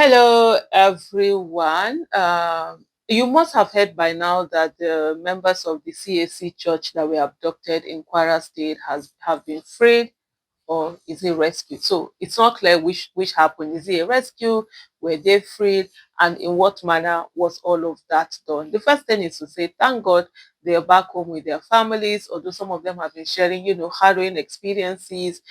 Hello, everyone. You must have heard by now that the members of the CAC Church that were abducted in Kwara State have been freed, or is it rescued? So it's not clear which happened. Is it a rescue? Were they freed? And in what manner was all of that done? The first thing is to say, thank God they are back home with their families, although some of them have been sharing, harrowing experiences.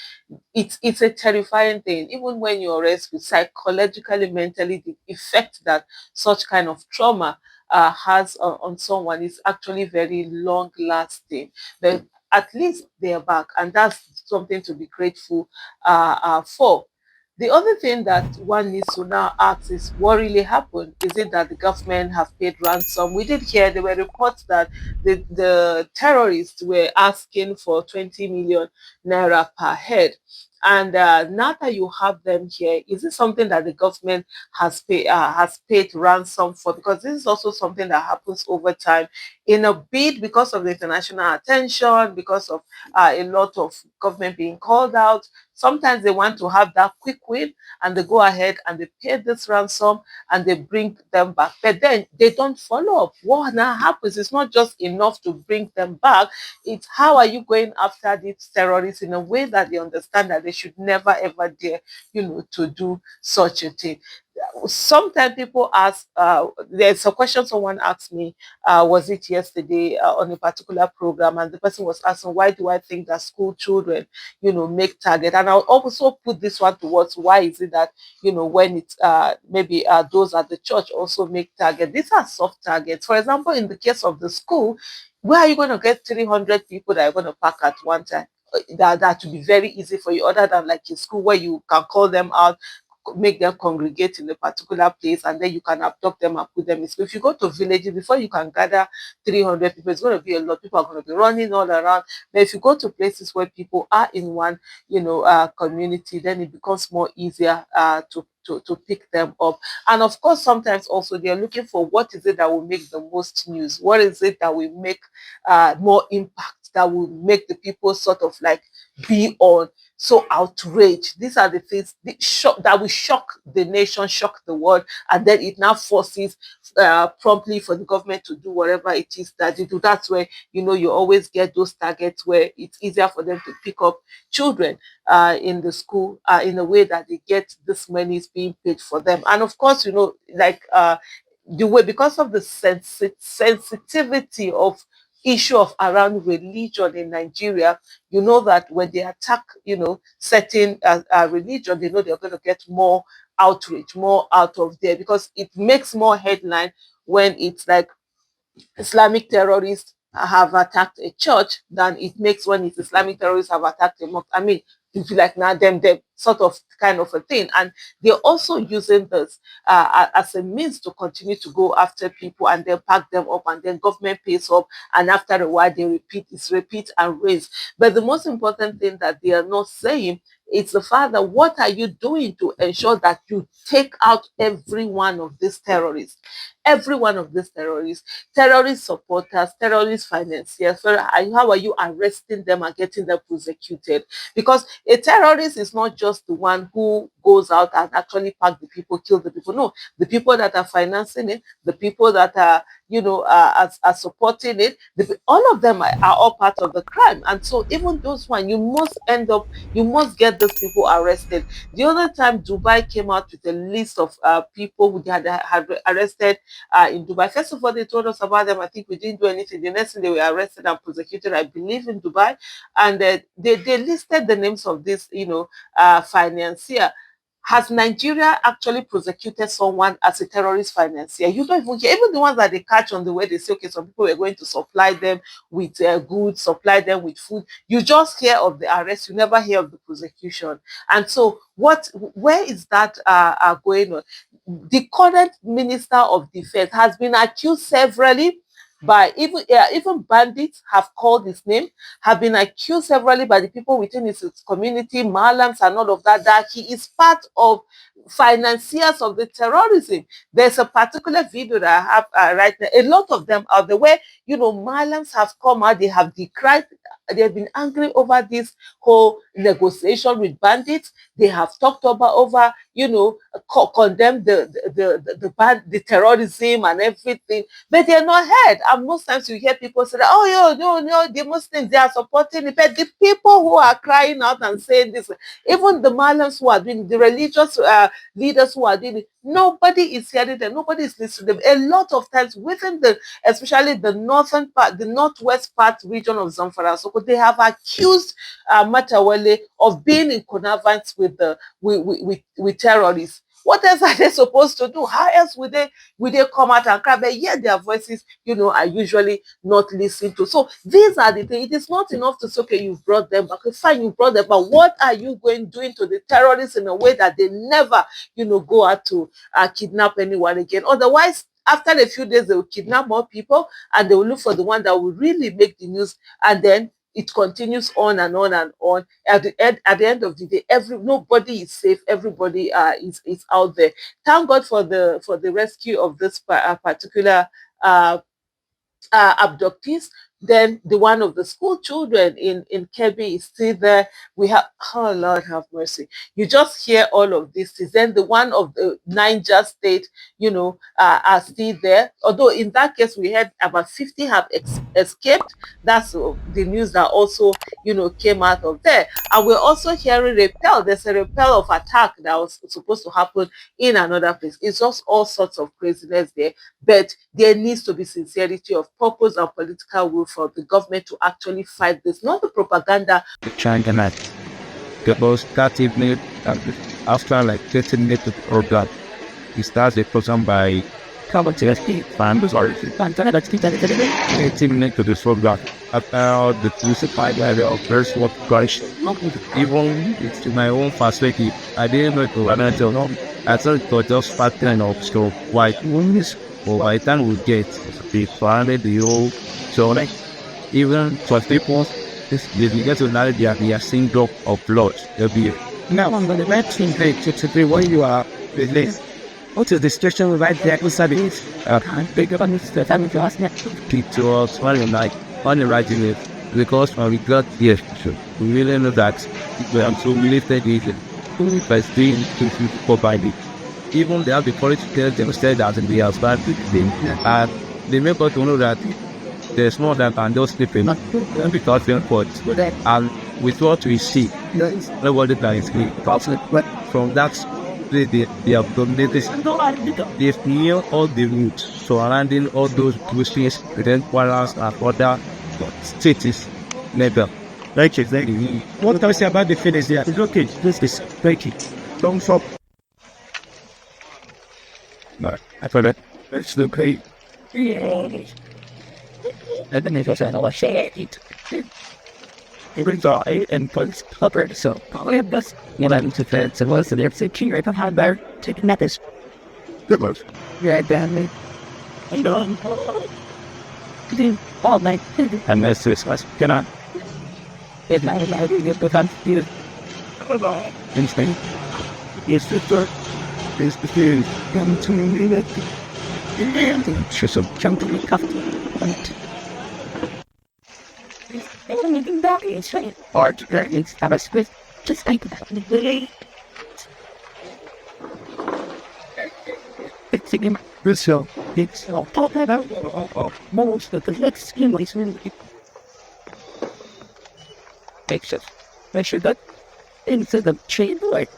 It's a terrifying thing. Even when you're rescued, psychologically, mentally, the effect that such kind of trauma has on someone is actually very long lasting. But at least they are back, and that's something to be grateful for. The other thing that one needs to now ask is, what really happened? Is it that the government have paid ransom? We did hear there were reports that the terrorists were asking for 20 million naira per head. And now that you have them here, is it something that the government has paid ransom for? Because this is also something that happens over time in a bid, because of the international attention, because of a lot of government being called out. Sometimes they want to have that quick win, and they go ahead and they pay this ransom and they bring them back. But then they don't follow up. What now happens? It's not just enough to bring them back. It's how are you going after these terrorists in a way that they understand that they should never ever dare, to do such a thing. Sometimes people ask, there's a question someone asked me, was it yesterday, on a particular program, and the person was asking, why do I think that school children, make target? And I'll also put this one towards, why is it that, when it's maybe those at the church also make target? These are soft targets. For example, in the case of the school, where are you going to get 300 people that are going to pack at one time? That would be very easy for you, other than like a school where you can call them out, make them congregate in a particular place, and then you can abduct them and put them in school. If you go to villages, before you can gather 300 people, it's going to be a lot. People are going to be running all around. But if you go to places where people are in one, community, then it becomes more easier to pick them up. And of course, sometimes also they're looking for, what is it that will make the most news? What is it that will make more impact, that will make the people sort of like be on so outraged? These are the things that will shock the nation, shock the world, and then it now forces promptly for the government to do whatever it is that they do. That's where you always get those targets where it's easier for them to pick up children in the school in a way that they get this money is being paid for them. And of course, like the way, because of the sensitivity of issue of around religion in Nigeria, you know that when they attack, certain religion, they know they're going to get more outrage, more out of there, because it makes more headline when it's like Islamic terrorists have attacked a church than it makes when it's Islamic terrorists have attacked a mosque. I mean, you feel like now them sort of kind of a thing. And they're also using this as a means to continue to go after people and then pack them up, and then government pays up, and after a while they repeat and raise. But the most important thing that they are not saying, it's the fact that, what are you doing to ensure that you take out every one of these terrorists? Every one of these terrorist supporters, terrorist financiers. So how are you arresting them and getting them prosecuted? Because a terrorist is not just the one who goes out and actually pack the people, kill the people. No, the people that are financing it, the people that are, are supporting it, all of them are all part of the crime. And so even those one, you must get those people arrested. The other time, Dubai came out with a list of people who had arrested in Dubai. First of all, they told us about them. I think we didn't do anything. The next thing, they were arrested and prosecuted, I believe, in Dubai. And they listed the names of this, financier. Has Nigeria actually prosecuted someone as a terrorist financier? You don't even hear. Even the ones that they catch on the way, they say, okay, some people were going to supply them with goods, supply them with food. You just hear of the arrest. You never hear of the prosecution. And so, where is that going on? The current Minister of Defense has been accused severally by even bandits have called his name, have been accused severally by the people within his community, Malams and all of that, that he is part of financiers of the terrorism. There's a particular video that I have right now. A lot of them are the way, Malams have come out, they have decried, they have been angry over this whole negotiation with bandits. They have talked over, condemn the terrorism and everything, but they're not heard. And most times you hear people say that, oh, no, the Muslims, they are supporting it. But the people who are crying out and saying this, even the Malams who are doing, the religious leaders who are doing it, nobody is hearing them, nobody is listening to them. A lot of times within especially the northern part, the northwest part region of Zamfara, so they have accused Matawale of being in connivance with terrorists. What else are they supposed to do? How else would they come out and cry? But yet their voices, are usually not listened to. So these are the things. It is not enough to say, okay, you've brought them back. Okay, fine, you brought them, but what are you doing to the terrorists in a way that they never, go out to kidnap anyone again? Otherwise, after a few days, they will kidnap more people and they will look for the one that will really make the news, and then it continues on and on and on. At the end of the day, nobody is safe. Everybody is out there. Thank God for the rescue of this particular abductees. Then the one of the school children in Kebbi is still there. We have, oh Lord have mercy. You just hear all of this. Then the one of the Niger state, are still there. Although in that case, we had about 50 have escaped. That's the news that also, came out of there. And we're also hearing repel. There's a repel of attack that was supposed to happen in another place. It's just all sorts of craziness there. But there needs to be sincerity of purpose and political will for the government to actually fight this, not the propaganda. China man. Because that evening, after like 30 minutes of program, he starts the program by coming to the fans or 18 minutes to the program about the crucified area of first world Christ. Even it's to my own perspective, I didn't know it was until I thought it was just pattern of so white wounds. Or by the time we get the planet, the whole, so like even for people, they get to know they are seeing drop of blood every year. Now, I'm going to mention to be where you are with this. What is the situation right there? What's that? I'm big up on this. I'm just not to us on the right in it because when we got here, we really know that we are so related with it. By staying to provide it. Even they have the courage to tell them that they have started them, and they make us to know that there's more than can just sleep in because they're caught. And with what we see, nobody can sleep. From that, they have dominated. They've near all the routes surrounding all those Christians, then quarrels and other states level. Like exactly. What can I say about the finish there? It's okay. This is breaking. Don't stop. No, I forgot. It's the great. And then it was another shade. It was all and was covered, so probably just I'm to fence and was there sitting right behind there taking methods. Good was. Yeah, badly. I know. All night. And this was gonna. It's not allowed to get confused. Instinct. It's the third. Is the food come to me that it's just a chunky cup. Anything back is saying art it's have a squid. Just think about it. It's a game. So it's all talk about most of the next skin is really makes it. I should that into the chain like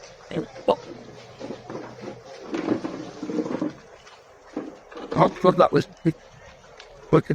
I thought that was what